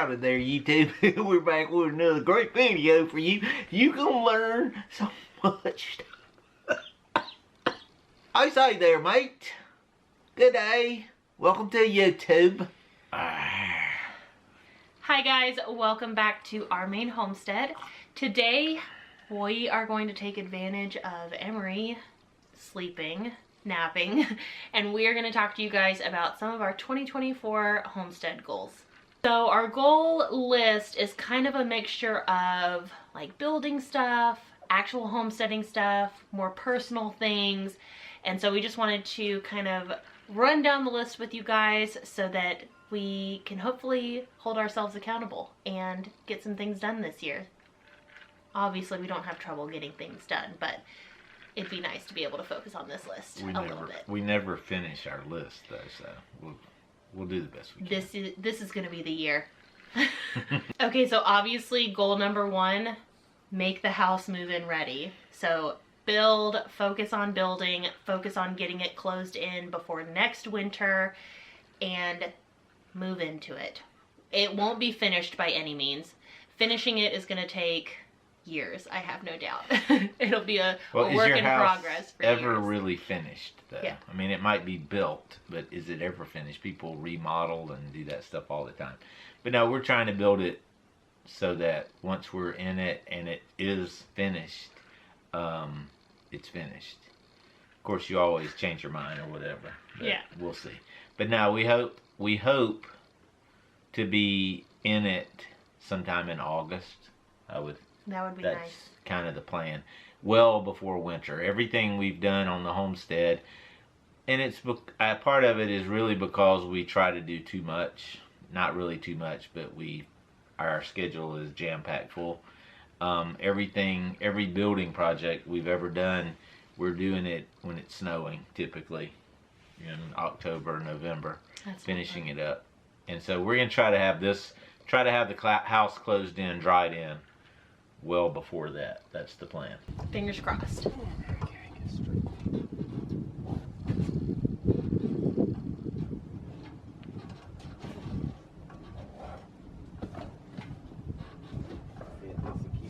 howdy there, YouTube. We're back with another great video for you. You gonna learn so much stuff. I say there, mate. Good day. Welcome to YouTube. Hi guys, welcome back to Our Maine Homestead. Today we are going to take advantage of Emery sleeping, napping, and we are going to talk to you guys about some of our 2024 homestead goals. So our goal list is kind of a mixture of like building stuff, actual homesteading stuff, more personal things, and so we just wanted to kind of run down the list with you guys so that we can hopefully hold ourselves accountable and get some things done this year. Obviously we don't have trouble getting things done, but it'd be nice to be able to focus on this list a little bit. We never finish our list though, so we'll do the best we can. This is going to be the year. Okay, so obviously goal number one, make the house move-in ready. So build, focus on building, focus on getting it closed in before next winter, and move into it. It won't be finished by any means. Finishing it is going to take years, I have no doubt. It'll be a work in progress for ever years. Really finished though? Yeah. I mean, it might be built, but is it ever finished? People remodel and do that stuff all the time. But no, we're trying to build it so that once we're in it and it is finished, it's finished. Of course, you always change your mind or whatever. Yeah. We'll see. But now we hope to be in it sometime in August. That would be That's nice. kind of the plan. Well before winter. Everything we've done on the homestead, and it's part of it is really because we try to do too much. Not really too much, but our schedule is jam-packed full. Every building project we've ever done, we're doing it when it's snowing, typically in October, November, finishing it up. And so we're gonna try to have the house closed in, dried in, well before that. That's the plan. Fingers crossed. Keep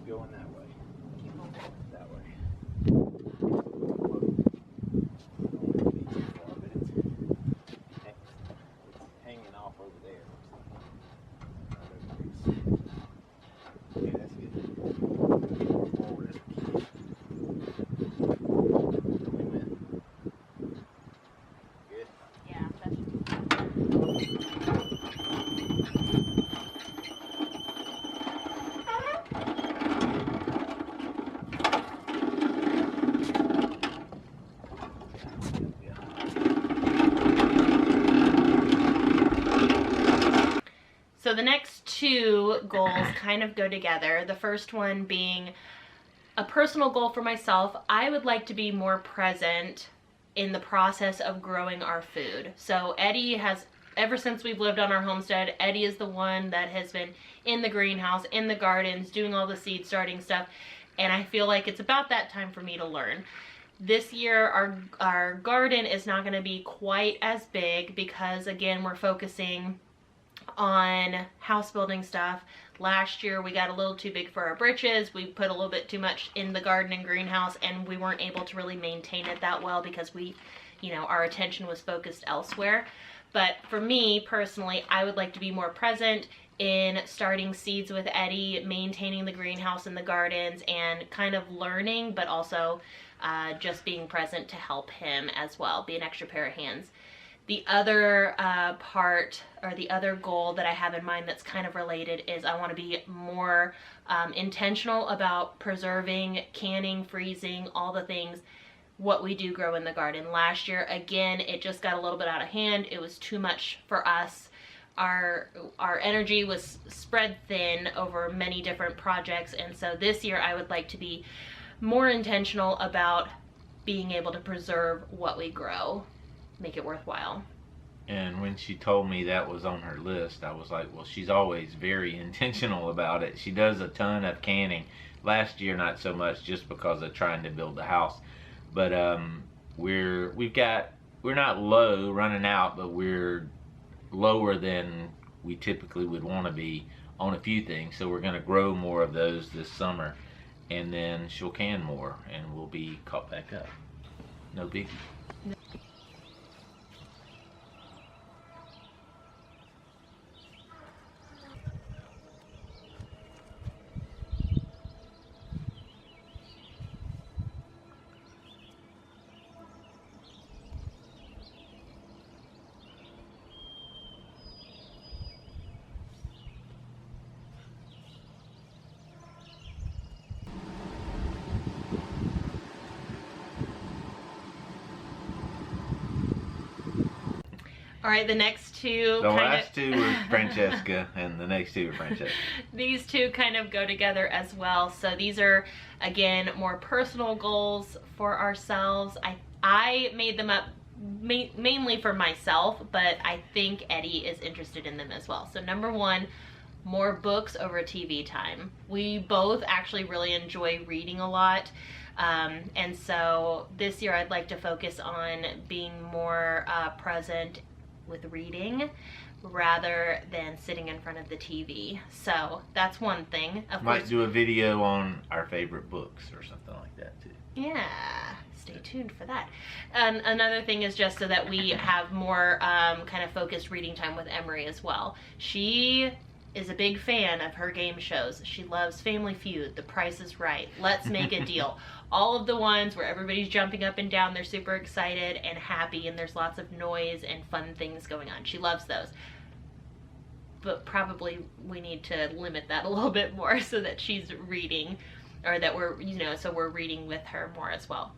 going that way. Keep going that way. It's hanging off over there. Okay, that's good. Forward. Good. Yeah, that's So the next two goals kind of go together. The first one being a personal goal for myself. I would like to be more present in the process of growing our food. So Eddie has, ever since we've lived on our homestead, Eddie is the one that has been in the greenhouse, in the gardens, doing all the seed starting stuff. And I feel like it's about that time for me to learn. This year, our garden is not going to be quite as big because, again, we're focusing on house building stuff. Last year we got a little too big for our britches. We put a little bit too much in the garden and greenhouse, and we weren't able to really maintain it that well because our attention was focused elsewhere. But for me personally, I would like to be more present in starting seeds with Eddie, maintaining the greenhouse and the gardens, and kind of learning, but also just being present to help him as well, be an extra pair of hands. The other the other goal that I have in mind that's kind of related is I want to be more intentional about preserving, canning, freezing, all the things, what we do grow in the garden. Last year, again, it just got a little bit out of hand. It was too much for us. Our energy was spread thin over many different projects, and so this year I would like to be more intentional about being able to preserve what we grow. Make it worthwhile. And when she told me that was on her list, I was like, well, she's always very intentional about it. She does a ton of canning. Last year, not so much, just because of trying to build the house. But we're not low running out, but we're lower than we typically would want to be on a few things. So we're going to grow more of those this summer, and then she'll can more, and we'll be caught back up. No biggie. All right, the next two. The last two were Francesca, and the next two are Francesca. These two kind of go together as well. So these are, again, more personal goals for ourselves. I made them up mainly for myself, but I think Eddie is interested in them as well. So number one, more books over TV time. We both actually really enjoy reading a lot. And so this year I'd like to focus on being more present with reading rather than sitting in front of the TV. So that's one thing. Of Might course, do a video on our favorite books or something like that too. yeah, stay tuned for that. Another thing is just so that we have more kind of focused reading time with Emery as well. She is a big fan of her game shows. She loves Family Feud, The Price is Right, Let's Make a Deal. All of the ones where everybody's jumping up and down, they're super excited and happy, and there's lots of noise and fun things going on. She loves those. But probably we need to limit that a little bit more so that she's reading, or that we're, so we're reading with her more as well.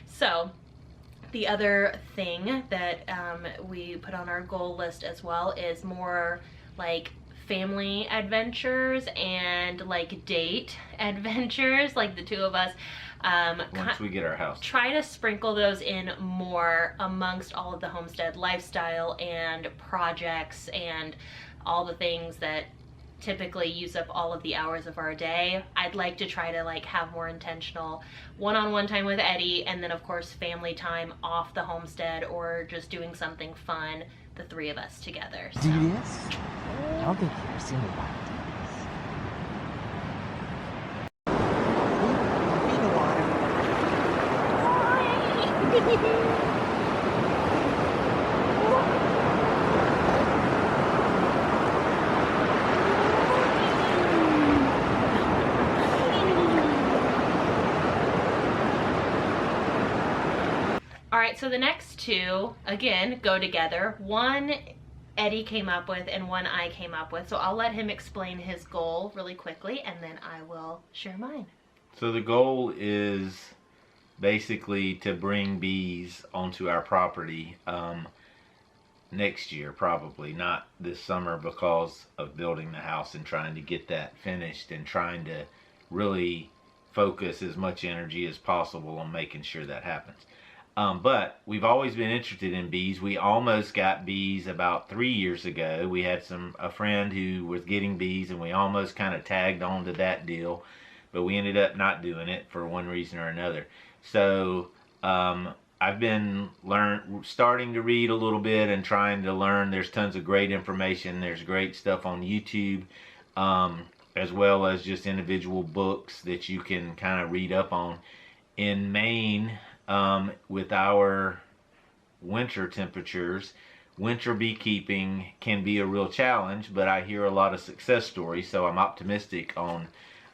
So the other thing that we put on our goal list as well is more like family adventures and like date adventures, like the two of us. Once we get our house. Try to sprinkle those in more amongst all of the homestead lifestyle and projects and all the things that typically use up all of the hours of our day. I'd like to try to like have more intentional one-on-one time with Eddie, and then of course family time off the homestead, or just doing something fun, the three of us together. So. Do this? I don't think you've ever seen anybody do this. Feed the water. All right, so the next two, again, go together. One Eddie came up with and one I came up with. So I'll let him explain his goal really quickly, and then I will share mine. So the goal is basically to bring bees onto our property next year, probably not this summer, because of building the house and trying to get that finished and trying to really focus as much energy as possible on making sure that happens. But we've always been interested in bees. We almost got bees about 3 years ago. We had a friend who was getting bees, and we almost kind of tagged on to that deal, but we ended up not doing it for one reason or another. So I've been starting to read a little bit and trying to learn. There's tons of great information. There's great stuff on YouTube, as well as just individual books that you can kind of read up on. In Maine, with our winter temperatures, winter beekeeping can be a real challenge, but I hear a lot of success stories, so I'm optimistic on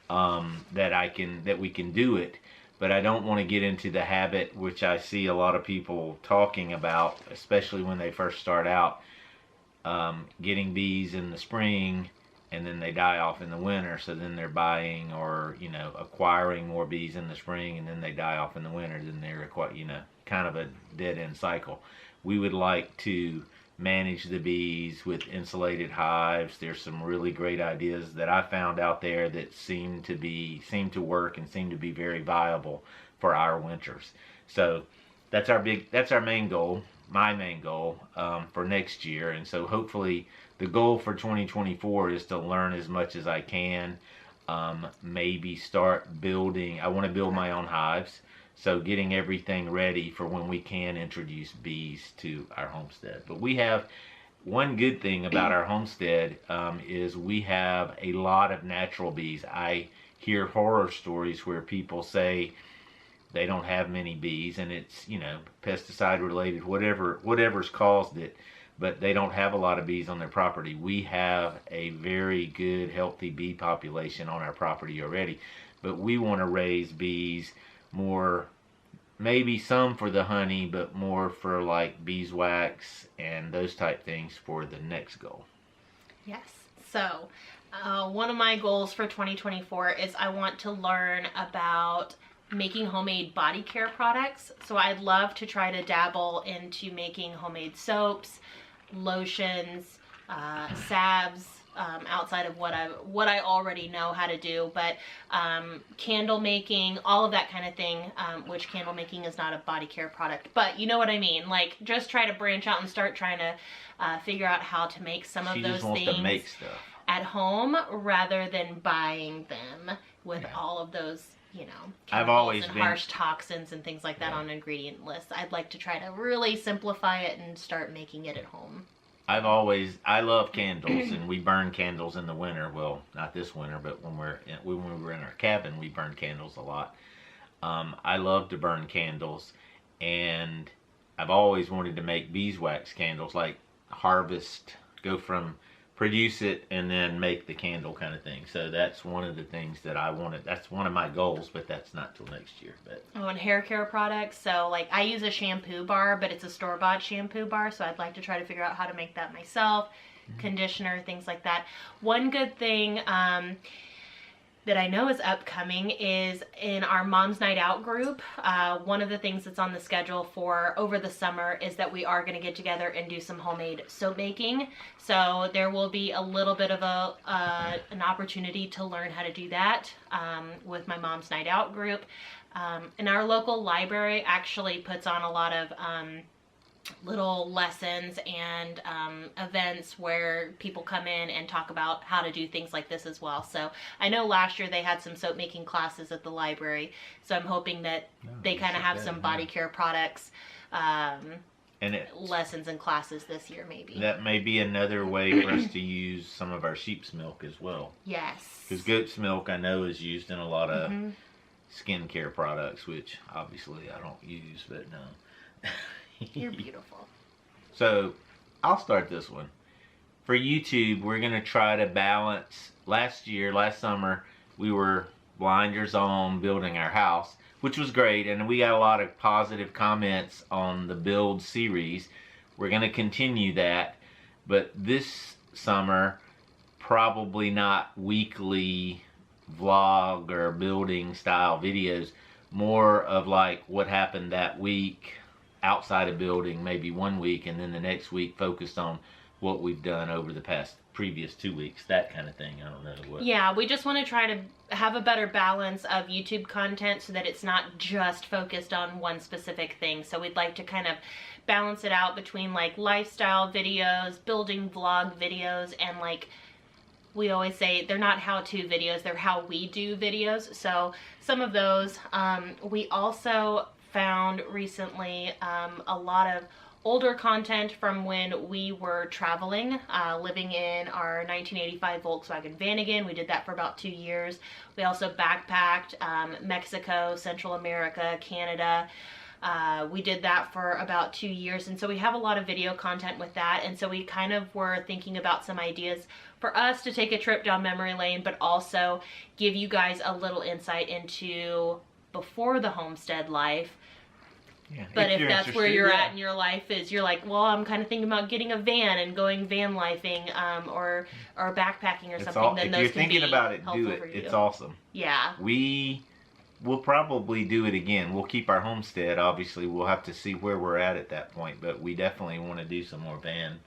that we can do it. But I don't want to get into the habit, which I see a lot of people talking about, especially when they first start out, getting bees in the spring and then they die off in the winter. So then they're buying or acquiring more bees in the spring, and then they die off in the winter. Then they're kind of a dead end cycle. We would like to manage the bees with insulated hives. There's some really great ideas that I found out there that seem to work and seem to be very viable for our winters. So that's our main goal, my main goal for next year. And so hopefully the goal for 2024 is to learn as much as I can. Maybe start building. I want to build my own hives. So getting everything ready for when we can introduce bees to our homestead. But we have one good thing about our homestead is we have a lot of natural bees. I hear horror stories where people say they don't have many bees, and it's, you know, pesticide related, whatever's caused it, but they don't have a lot of bees on their property. We have a very good, healthy bee population on our property already, but we want to raise bees more, maybe some for the honey, but more for like beeswax and those type things for the next goal. Yes. So one of my goals for 2024 is I want to learn about making homemade body care products. So I'd love to try to dabble into making homemade soaps, lotions, salves, outside of what I already know how to do, but candle making, all of that kind of thing, which candle making is not a body care product, but you know what I mean. Like, just try to branch out and start trying to figure out how to make some of those things to make stuff at home rather than buying them with all of those, you know, I've always and been harsh toxins and things like that on ingredient lists. I'd like to try to really simplify it and start making it at home. I love candles, and we burn candles in the winter. Well, not this winter, but when we were in our cabin, we burned candles a lot. I love to burn candles, and I've always wanted to make beeswax candles, like produce it and then make the candle kind of thing. So that's one of the things that I wanted. That's one of my goals, but that's not till next year. But and hair care products. So like I use a shampoo bar, but it's a store-bought shampoo bar. So I'd like to try to figure out how to make that myself. Conditioner, things like that. One good thing that I know is upcoming is in our Mom's Night Out group. One of the things that's on the schedule for over the summer is that we are going to get together and do some homemade soap making. So there will be a little bit of an opportunity to learn how to do that with my Mom's Night Out group. And our local library actually puts on a lot of little lessons and events where people come in and talk about how to do things like this as well. So I know last year they had some soap making classes at the library, so I'm hoping that they kind of have some body care products lessons and classes this year maybe. That may be another way for us to use some of our sheep's milk as well. Yes. Because goat's milk I know is used in a lot of skincare products, which obviously I don't use, but no. You're beautiful. So I'll start this one. For YouTube, we're going to try to balance. Last summer, we were blinders on building our house, which was great, and we got a lot of positive comments on the build series. We're going to continue that, but this summer, probably not weekly vlog or building style videos, more of like what happened that week outside of building, maybe 1 week, and then the next week focused on what we've done over the previous 2 weeks, that kind of thing. I don't know what. Yeah, we just want to try to have a better balance of YouTube content so that it's not just focused on one specific thing. So we'd like to kind of balance it out between like lifestyle videos, building vlog videos, and like we always say, they're not how-to videos, they're how we do videos. So some of those. We also found recently a lot of older content from when we were traveling, living in our 1985 Volkswagen van again. We did that for about 2 years. We also backpacked Mexico, Central America, Canada. We did that for about 2 years, and so we have a lot of video content with that, and so we kind of were thinking about some ideas for us to take a trip down memory lane, but also give you guys a little insight into before the homestead life. Yeah, but if that's where you're at in your life, is you're like, well, I'm kind of thinking about getting a van and going van lifing, or backpacking or something. Then if those you're can thinking be about it, do helpful it. for you. It's awesome. Yeah. We'll probably do it again. We'll keep our homestead. Obviously, we'll have to see where we're at that point. But we definitely want to do some more van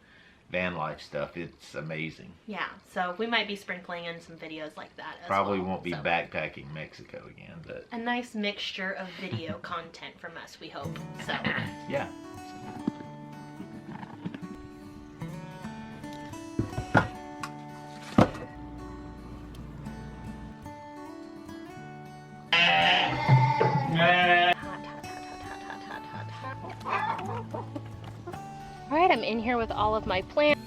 life stuff. It's amazing. Yeah. So we might be sprinkling in some videos like that as Probably well. won't be backpacking Mexico again, but a nice mixture of video content from us, we hope. So yeah. Alright, I'm in here with all of my plants.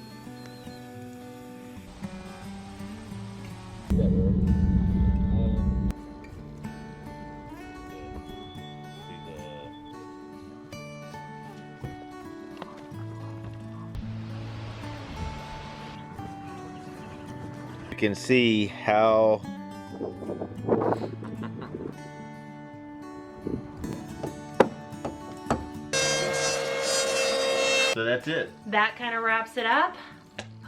You can see how so that's it. That kind of wraps it up.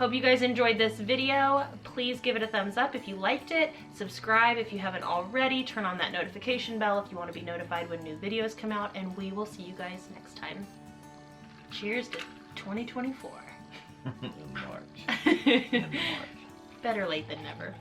Hope you guys enjoyed this video. Please give it a thumbs up if you liked it. Subscribe if you haven't already. Turn on that notification bell if you want to be notified when new videos come out. And we will see you guys next time. Cheers to 2024. In March. Better late than never.